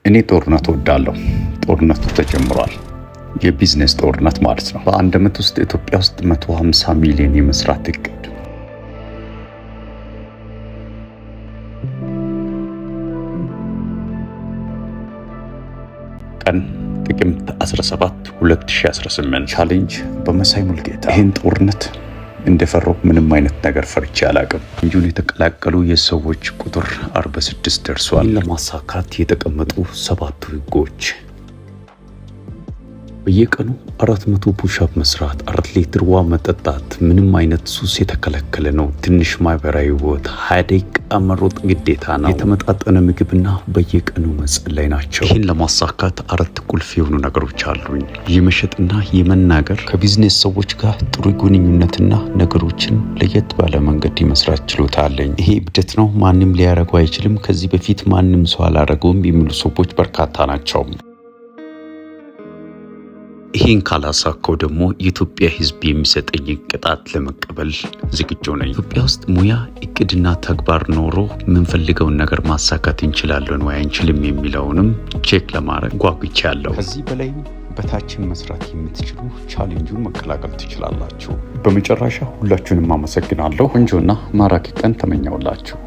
እኔ ጦርነት እወዳለሁ። ጦርነቱ ተጀምሯል። የቢዝነስ ጦርነት ማለት ነው። በአንድ ዓመት ውስጥ ኢትዮጵያ ውስጥ 150 ሚሊዮን የመስራት እቅድ ቀን ጥቅምት 17 2018 ቻሌንጅ በመሳይ ሙልጌታ። ይህን ጦርነት እንደፈረው ምንም አይነት ነገር ፈርቼ አላቅም። እንጂን የተቀላቀሉ የሰዎች ቁጥር 46 ደርሷል። ለማሳካት የተቀመጡ 7 ህጎች በየቀኑ 400 ፑሽአፕ መስራት፣ 4 ሊትር ውሃ መጠጣት፣ ምንም አይነት ሱስ የተከለከለ ነው። ትንሽ ማህበራዊ ህይወት፣ 20 ደቂቃ መሮጥ ግዴታ ነው። የተመጣጠነ ምግብና በየቀኑ መጸለይ ናቸው። ይህን ለማሳካት 4 ቁልፍ የሆኑ ነገሮች አሉኝ። የመሸጥና የመናገር፣ ከቢዝነስ ሰዎች ጋር ጥሩ ግንኙነትና ነገሮችን ለየት ባለ መንገድ የመስራት ችሎታ አለኝ። ይሄ እብደት ነው፣ ማንም ሊያደርገው አይችልም፣ ከዚህ በፊት ማንም ሰው አላደረገውም የሚሉ ሰዎች በርካታ ናቸው። ይህን ካላሳካው ደግሞ የኢትዮጵያ ህዝብ የሚሰጠኝ ቅጣት ለመቀበል ዝግጁ ነኝ። ኢትዮጵያ ውስጥ ሙያ፣ እቅድና ተግባር ኖሮ የምንፈልገውን ነገር ማሳካት እንችላለን ወይ አንችልም የሚለውንም ቼክ ለማድረግ ጓጉቻለሁ። ከዚህ በላይ በታችን መስራት የምትችሉ ቻሌንጁን መቀላቀል ትችላላችሁ። በመጨረሻ ሁላችሁንም አመሰግናለሁ። ቆንጆና ማራኪ ቀን ተመኘውላችሁ።